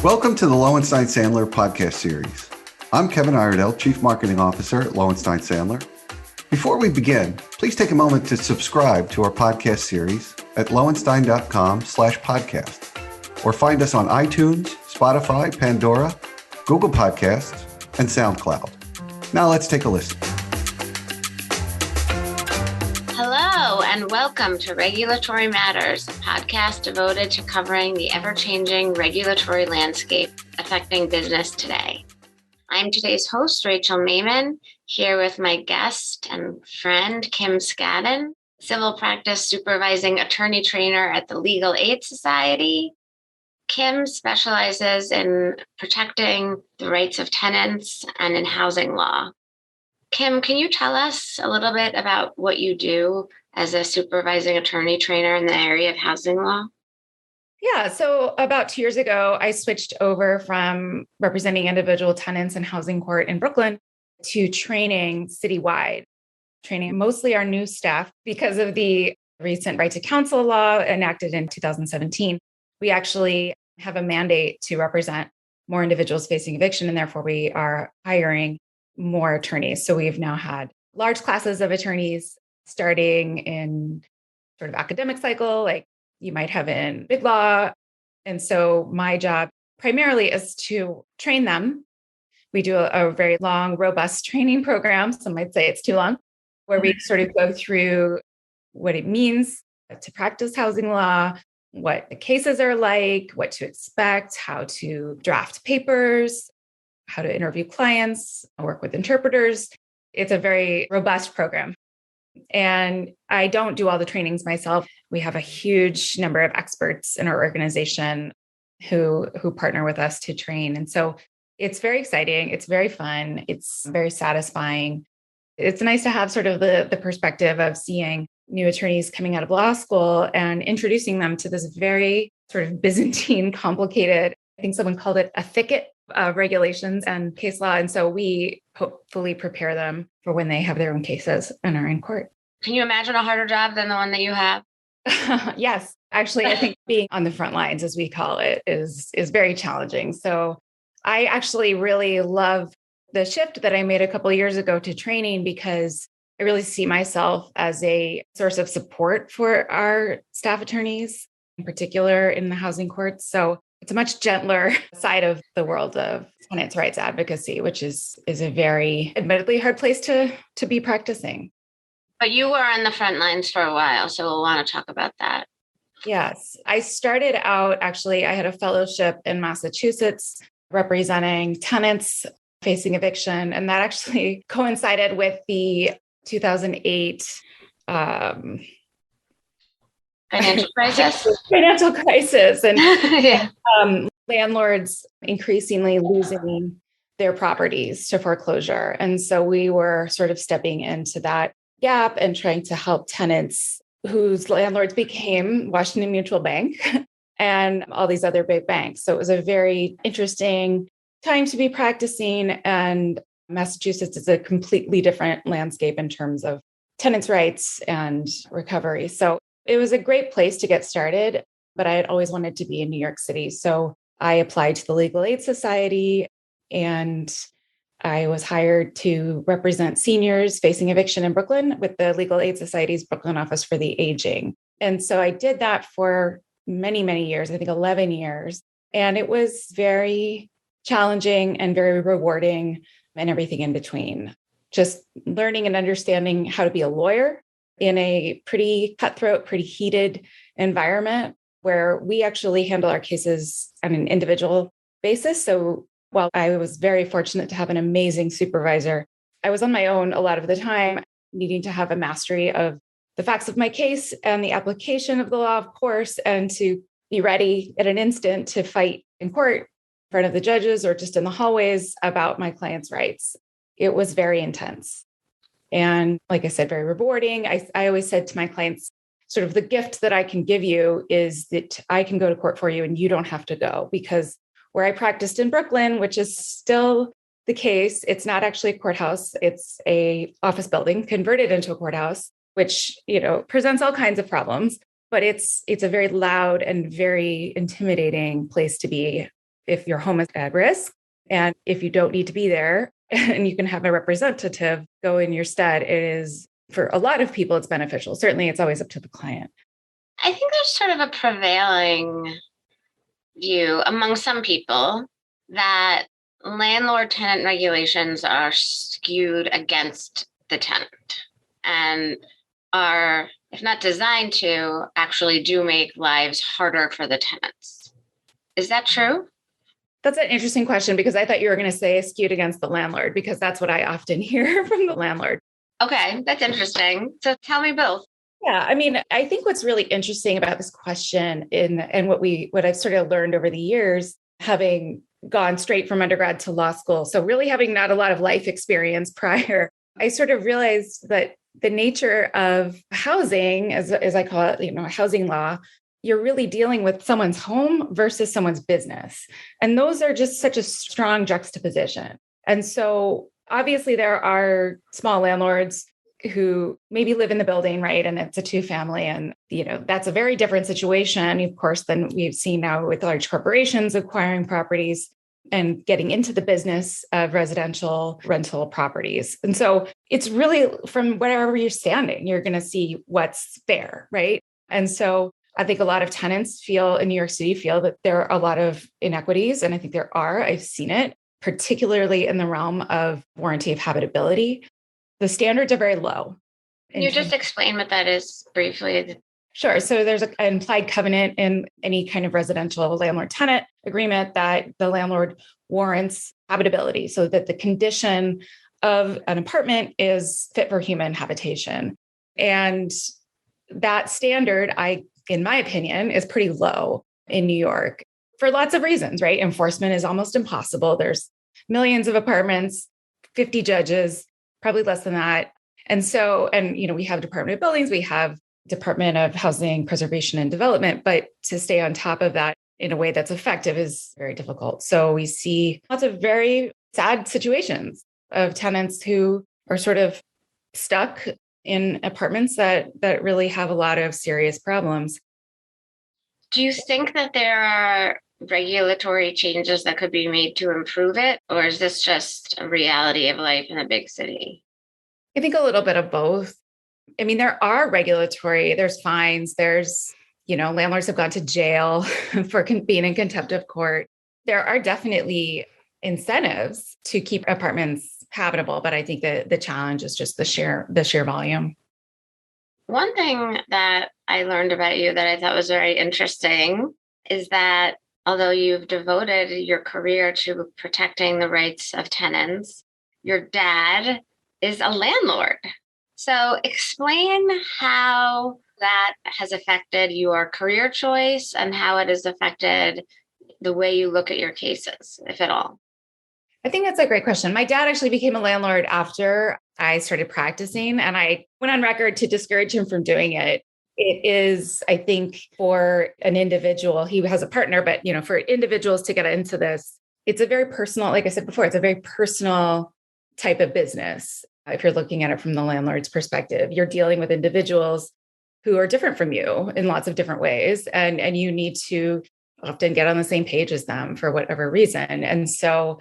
Welcome to the Lowenstein Sandler podcast series. I'm Kevin Iredell, Chief Marketing Officer at Lowenstein Sandler. Before we begin, please take a moment to subscribe to our podcast series at lowenstein.com/podcast or find us on iTunes, Spotify, Pandora, Google Podcasts, and SoundCloud. Now let's take a listen. Hello, and welcome to Regulatory Matters, a podcast devoted to covering the ever-changing regulatory landscape affecting business today. I'm today's host, Rachel Maimin, here with my guest and friend, Kim Skadan, Civil Practice Supervising Attorney Trainer at the Legal Aid Society. Kim specializes in protecting the rights of tenants and in housing law. Kim, can you tell us a little bit about what you do as a supervising attorney trainer in the area of housing law? Yeah, so about 2 years ago, I switched over from representing individual tenants in housing court in Brooklyn to training citywide, training mostly our new staff because of the recent right to counsel law enacted in 2017. We actually have a mandate to represent more individuals facing eviction, and therefore we are hiring more attorneys. So we've now had large classes of attorneys starting in sort of academic cycle, like you might have in big law. And so my job primarily is to train them. We do a very long, robust training program. Some might say it's too long, where we sort of go through what it means to practice housing law, what the cases are like, what to expect, how to draft papers, how to interview clients, work with interpreters. It's a very robust program. And I don't do all the trainings myself. We have a huge number of experts in our organization who partner with us to train. And so it's very exciting. It's very fun. It's very satisfying. It's nice to have sort of the perspective of seeing new attorneys coming out of law school and introducing them to this very sort of Byzantine, complicated, I think someone called it a thicket of regulations and case law. And so we hopefully prepare them for when they have their own cases and are in court. Can you imagine a harder job than the one that you have? Yes. Actually, I think being on the front lines, as we call it, is very challenging. So I actually really love the shift that I made a couple of years ago to training because I really see myself as a source of support for our staff attorneys, in particular in the housing courts. So it's a much gentler side of the world of tenants' rights advocacy, which is a very admittedly hard place to be practicing. But you were on the front lines for a while, so we'll want to talk about that. Yes. I started out, actually, I had a fellowship in Massachusetts representing tenants facing eviction, and that actually coincided with the 2008 financial crisis. Financial crisis and Yeah. Landlords increasingly losing their properties to foreclosure. And so we were sort of stepping into that gap and trying to help tenants whose landlords became Washington Mutual Bank and all these other big banks. So it was a very interesting time to be practicing. And Massachusetts is a completely different landscape in terms of tenants' rights and recovery. So it was a great place to get started, but I had always wanted to be in New York City. So I applied to the Legal Aid Society and I was hired to represent seniors facing eviction in Brooklyn with the Legal Aid Society's Brooklyn Office for the Aging. And so I did that for many, many years, I think 11 years. And it was very challenging and very rewarding and everything in between. Just learning and understanding how to be a lawyer in a pretty cutthroat, pretty heated environment where we actually handle our cases on an individual basis. So while I was very fortunate to have an amazing supervisor, I was on my own a lot of the time, needing to have a mastery of the facts of my case and the application of the law, of course, and to be ready at an instant to fight in court in front of the judges or just in the hallways about my client's rights. It was very intense. And like I said, very rewarding. I always said to my clients, sort of the gift that I can give you is that I can go to court for you and you don't have to go, because where I practiced in Brooklyn, which is still the case, it's not actually a courthouse. It's a office building converted into a courthouse, which, presents all kinds of problems, but it's a very loud and very intimidating place to be if your home is at risk. And if you don't need to be there and you can have a representative go in your stead, it is, for a lot of people, it's beneficial. Certainly, it's always up to the client. I think there's sort of a prevailing view among some people that landlord-tenant regulations are skewed against the tenant and are, if not designed to, actually do make lives harder for the tenants. Is that true? That's an interesting question, because I thought you were going to say skewed against the landlord, because that's what I often hear from the landlord. Okay, that's interesting. So tell me both. Yeah, I mean, I think what's really interesting about this question and what I've sort of learned over the years, having gone straight from undergrad to law school, so really having not a lot of life experience prior, I sort of realized that the nature of housing, as I call it, housing law, you're really dealing with someone's home versus someone's business. And those are just such a strong juxtaposition. And so obviously there are small landlords who maybe live in the building, right? And it's a 2-family. And, that's a very different situation, of course, than we've seen now with large corporations acquiring properties and getting into the business of residential rental properties. And so it's really from wherever you're standing, you're going to see what's fair, right? And so I think a lot of tenants in New York City feel that there are a lot of inequities. And I think there are. I've seen it, particularly in the realm of warranty of habitability. The standards are very low. Can you just explain what that is briefly? Sure. So there's an implied covenant in any kind of residential landlord-tenant agreement that the landlord warrants habitability, so that the condition of an apartment is fit for human habitation. And that standard, in my opinion, is pretty low in New York for lots of reasons, right? Enforcement is almost impossible. There's millions of apartments, 50 judges, probably less than that. And so, we have Department of Buildings, we have Department of Housing Preservation and Development, but to stay on top of that in a way that's effective is very difficult. So we see lots of very sad situations of tenants who are sort of stuck in apartments that really have a lot of serious problems. Do you think that there are regulatory changes that could be made to improve it? Or is this just a reality of life in a big city? I think a little bit of both. I mean, there's fines, there's, landlords have gone to jail for being in contempt of court. There are definitely incentives to keep apartments habitable, but I think that the challenge is just the sheer volume. One thing that I learned about you that I thought was very interesting is that although you've devoted your career to protecting the rights of tenants, your dad is a landlord. So explain how that has affected your career choice and how it has affected the way you look at your cases, if at all. I think that's a great question. My dad actually became a landlord after I started practicing, and I went on record to discourage him from doing it. It is, I think, for an individual, he has a partner, but for individuals to get into this, it's a very personal, like I said before, it's a very personal type of business. If you're looking at it from the landlord's perspective, you're dealing with individuals who are different from you in lots of different ways. And you need to often get on the same page as them for whatever reason. And so,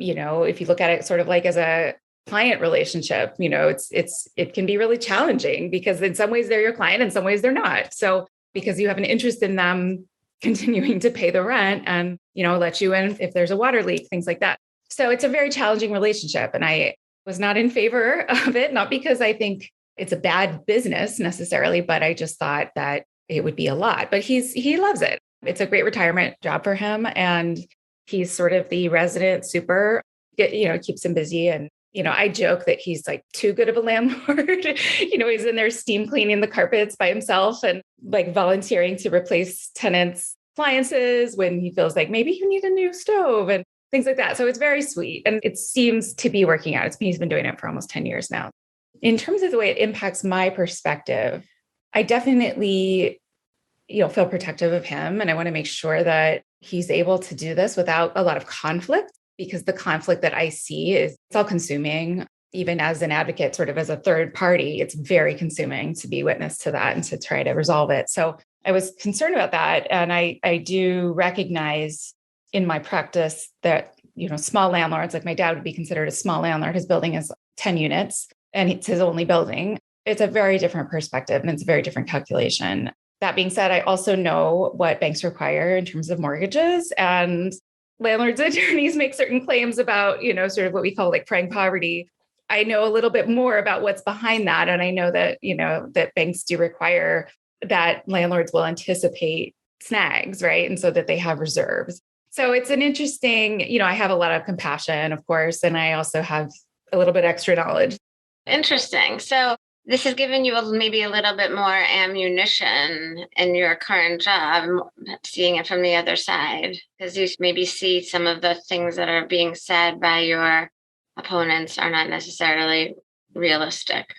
if you look at it sort of like as a client relationship, it can be really challenging because in some ways they're your client, in some ways they're not. So because you have an interest in them continuing to pay the rent and, let you in if there's a water leak, things like that. So it's a very challenging relationship. And I was not in favor of it, not because I think it's a bad business necessarily, but I just thought that it would be a lot. But he loves it. It's a great retirement job for him. And he's sort of the resident super, keeps him busy. And, I joke that he's like too good of a landlord. He's in there steam cleaning the carpets by himself and like volunteering to replace tenants' appliances when he feels like maybe you need a new stove and things like that. So it's very sweet. And it seems to be working out. He's been doing it for almost 10 years now. In terms of the way it impacts my perspective, I definitely, feel protective of him. And I want to make sure that he's able to do this without a lot of conflict, because the conflict that I see it's all consuming. Even as an advocate, sort of as a third party, it's very consuming to be witness to that and to try to resolve it. So I was concerned about that. And I do recognize in my practice that, small landlords, like my dad would be considered a small landlord. His building is 10 units and it's his only building. It's a very different perspective and it's a very different calculation. That being said, I also know what banks require in terms of mortgages, and landlords and attorneys make certain claims about, sort of what we call like prime poverty. I know a little bit more about what's behind that. And I know that, that banks do require that landlords will anticipate snags, right? And so that they have reserves. So it's an interesting, I have a lot of compassion, of course, and I also have a little bit extra knowledge. Interesting. So this has given you maybe a little bit more ammunition in your current job, seeing it from the other side, because you maybe see some of the things that are being said by your opponents are not necessarily realistic.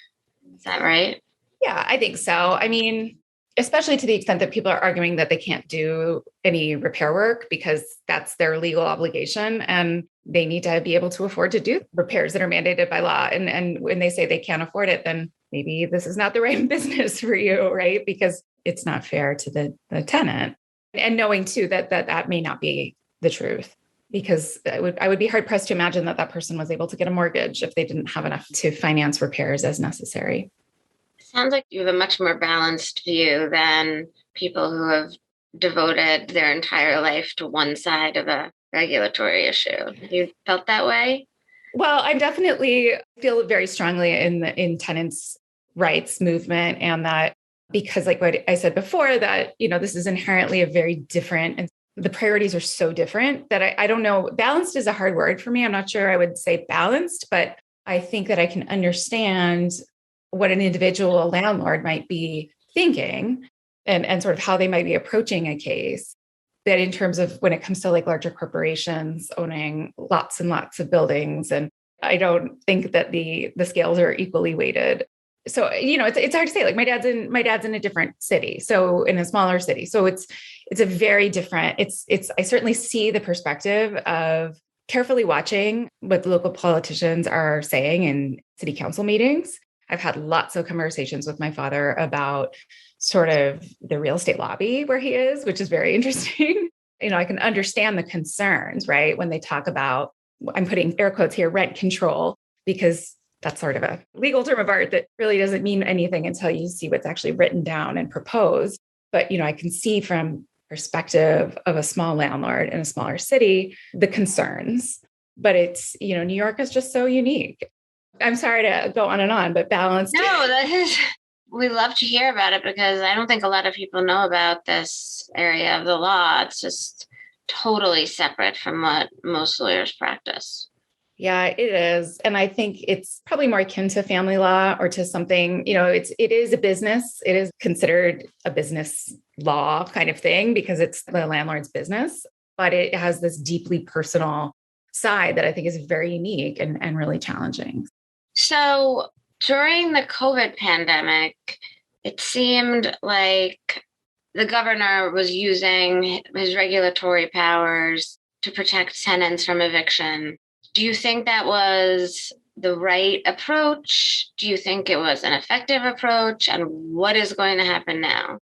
Is that right? Yeah, I think so. I mean, especially to the extent that people are arguing that they can't do any repair work because that's their legal obligation and they need to be able to afford to do repairs that are mandated by law. And when they say they can't afford it, then maybe this is not the right business for you, right? Because it's not fair to the tenant. And knowing too that may not be the truth, because I would be hard pressed to imagine that person was able to get a mortgage if they didn't have enough to finance repairs as necessary. Sounds like you have a much more balanced view than people who have devoted their entire life to one side of a regulatory issue. You felt that way? Well, I definitely feel very strongly in tenants' rights movement, and that because, like what I said before, that this is inherently a very different, and the priorities are so different that I don't know. Balanced is a hard word for me. I'm not sure I would say balanced, but I think that I can understand what an individual landlord might be thinking and sort of how they might be approaching a case. That in terms of when it comes to like larger corporations owning lots and lots of buildings, and I don't think that the scales are equally weighted. So, it's hard to say. Like my dad's in a different city, so in a smaller city. So it's a very different, I certainly see the perspective of carefully watching what the local politicians are saying in city council meetings. I've had lots of conversations with my father about sort of the real estate lobby where he is, which is very interesting. I can understand the concerns, right? When they talk about, I'm putting air quotes here, rent control, because that's sort of a legal term of art that really doesn't mean anything until you see what's actually written down and proposed. But, I can see from perspective of a small landlord in a smaller city, the concerns, but it's, New York is just so unique. I'm sorry to go on and on, but balanced. No, we love to hear about it because I don't think a lot of people know about this area of the law. It's just totally separate from what most lawyers practice. Yeah, it is. And I think it's probably more akin to family law or to something, it is a business. It is considered a business law kind of thing because it's the landlord's business, but it has this deeply personal side that I think is very unique and really challenging. So during the COVID pandemic, it seemed like the governor was using his regulatory powers to protect tenants from eviction. Do you think that was the right approach? Do you think it was an effective approach? And what is going to happen now?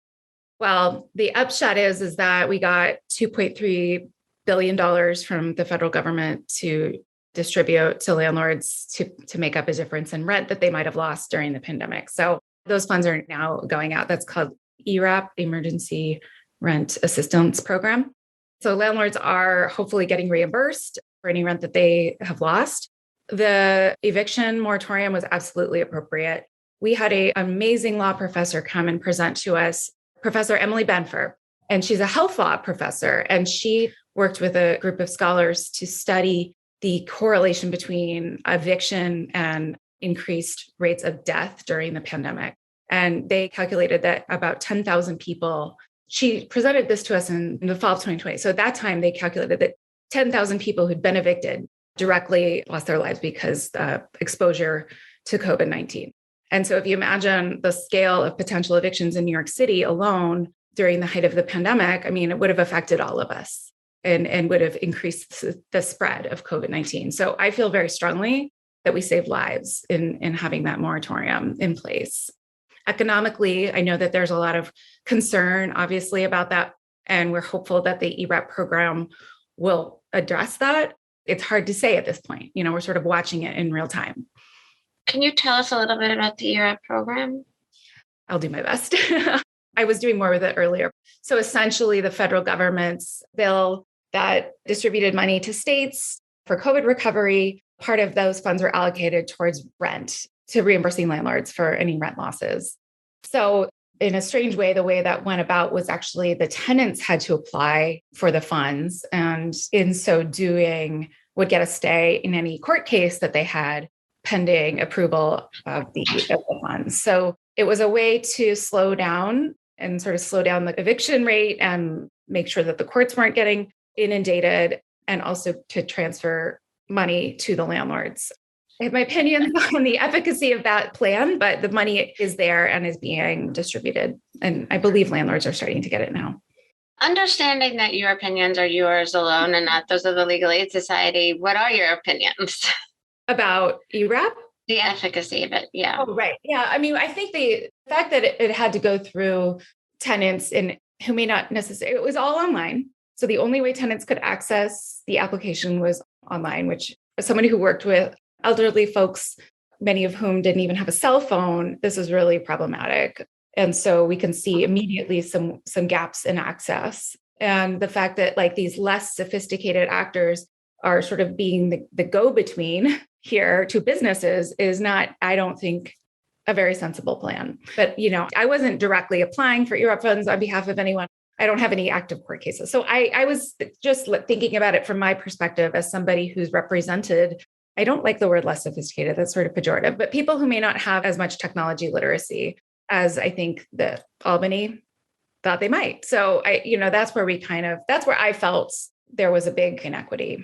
Well, the upshot is that we got $2.3 billion from the federal government to distribute to landlords to make up a difference in rent that they might have lost during the pandemic. So those funds are now going out. That's called ERAP, Emergency Rent Assistance Program. So landlords are hopefully getting reimbursed for any rent that they have lost. The eviction moratorium was absolutely appropriate. We had an amazing law professor come and present to us, Professor Emily Benfer, and she's a health law professor. And she worked with a group of scholars to study the correlation between eviction and increased rates of death during the pandemic. And they calculated that about 10,000 people, she presented this to us in the fall of 2020. So at that time, they calculated that 10,000 people who'd been evicted directly lost their lives because exposure to COVID-19. And so if you imagine the scale of potential evictions in New York City alone during the height of the pandemic, I mean, it would have affected all of us. And would have increased the spread of COVID-19. So I feel very strongly that we saved lives in having that moratorium in place. Economically, I know that there's a lot of concern, obviously, about that. And we're hopeful that the ERAP program will address that. It's hard to say at this point. We're sort of watching it in real time. Can you tell us a little bit about the ERAP program? I'll do my best. I was doing more with it earlier. So essentially, the federal government's bill that distributed money to states for COVID recovery, part of those funds were allocated towards rent, to reimbursing landlords for any rent losses. So in a strange way, the way that went about was actually the tenants had to apply for the funds, and in so doing would get a stay in any court case that they had pending approval of the funds. So it was a way to slow down the eviction rate and make sure that the courts weren't getting inundated, and also to transfer money to the landlords. I have my opinions on the efficacy of that plan, but the money is there and is being distributed. And I believe landlords are starting to get it now. Understanding that your opinions are yours alone and not those of the Legal Aid Society, what are your opinions? About ERAP? The efficacy of it, yeah. Oh, right. Yeah. I mean, I think the fact that it had to go through tenants and who may not necessarily, it was all online. So the only way tenants could access the application was online, which as somebody who worked with elderly folks, many of whom didn't even have a cell phone, this is really problematic. And so we can see immediately some gaps in access. And the fact that like these less sophisticated actors are sort of being the go-between here to businesses is not, I don't think, a very sensible plan. But, I wasn't directly applying for ERAP funds on behalf of anyone. I don't have any active court cases. So I was just thinking about it from my perspective as somebody who's represented, I don't like the word less sophisticated, that's sort of pejorative, but people who may not have as much technology literacy as I think that Albany thought they might. So that's where that's where I felt there was a big inequity.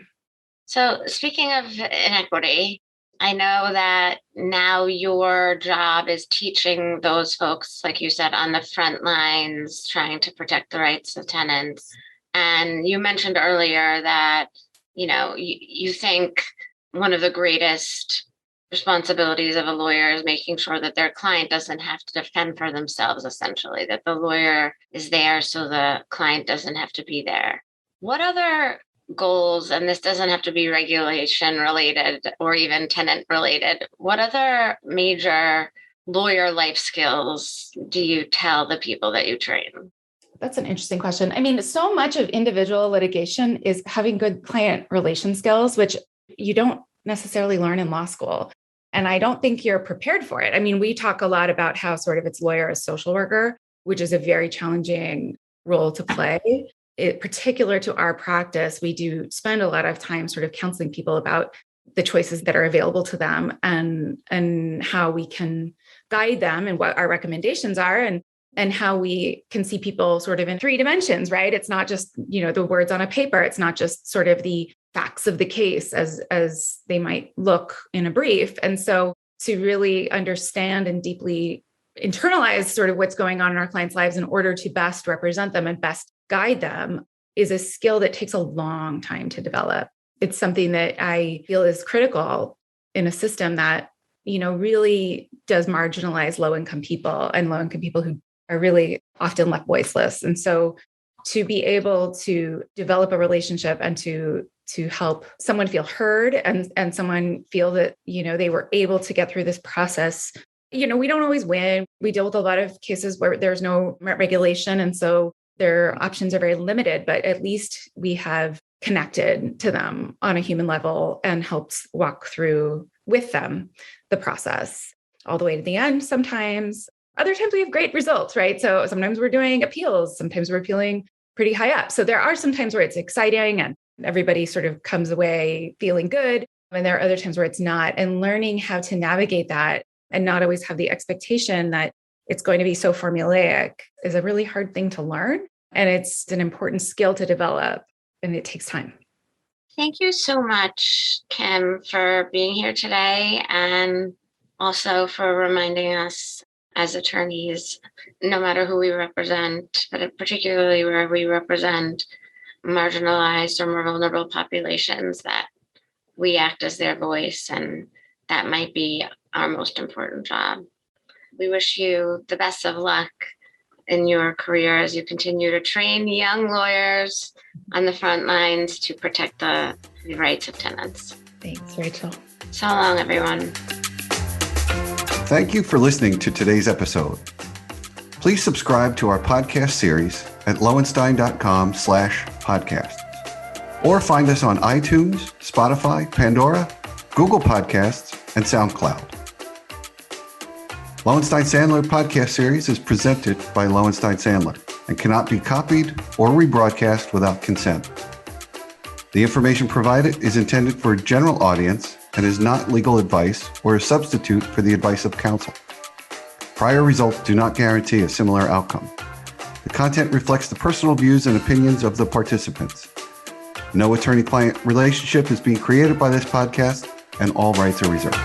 So speaking of inequity, I know that now your job is teaching those folks, like you said, on the front lines, trying to protect the rights of tenants. And you mentioned earlier that, you think one of the greatest responsibilities of a lawyer is making sure that their client doesn't have to defend for themselves, essentially, that the lawyer is there so the client doesn't have to be there. What other goals, and this doesn't have to be regulation related or even tenant related, what other major lawyer life skills do you tell the people that you train? That's an interesting question. I mean, so much of individual litigation is having good client relation skills, which you don't necessarily learn in law school. And I don't think you're prepared for it. I mean, we talk a lot about how sort of it's lawyer as social worker, which is a very challenging role to play. Particular to our practice, we do spend a lot of time sort of counseling people about the choices that are available to them and how we can guide them and what our recommendations are and how we can see people sort of in three dimensions, right? It's not just, the words on a paper. It's not just sort of the facts of the case as they might look in a brief. And so to really understand and deeply internalize sort of what's going on in our clients' lives in order to best represent them and best guide them is a skill that takes a long time to develop. It's something that I feel is critical in a system that, really does marginalize low-income people and low-income people who are really often left voiceless. And so to be able to develop a relationship and to help someone feel heard and someone feel that, they were able to get through this process. We don't always win. We deal with a lot of cases where there's no regulation. And so their options are very limited, but at least we have connected to them on a human level and helped walk through with them the process all the way to the end. Sometimes, other times we have great results, right? So sometimes we're doing appeals, sometimes we're appealing pretty high up. So there are some times where it's exciting and everybody sort of comes away feeling good. And there are other times where it's not. And learning how to navigate that and not always have the expectation that it's going to be so formulaic is a really hard thing to learn. And it's an important skill to develop, and it takes time. Thank you so much, Kim, for being here today and also for reminding us as attorneys, no matter who we represent, but particularly where we represent marginalized or more vulnerable populations, that we act as their voice, and that might be our most important job. We wish you the best of luck in your career as you continue to train young lawyers on the front lines to protect the rights of tenants. Thanks, Rachel. So long, everyone. Thank you for listening to today's episode. Please subscribe to our podcast series at lowenstein.com/podcast, or find us on iTunes, Spotify, Pandora, Google Podcasts, and SoundCloud. Lowenstein Sandler podcast series is presented by Lowenstein Sandler and cannot be copied or rebroadcast without consent. The information provided is intended for a general audience and is not legal advice or a substitute for the advice of counsel. Prior results do not guarantee a similar outcome. The content reflects the personal views and opinions of the participants. No attorney-client relationship is being created by this podcast, and all rights are reserved.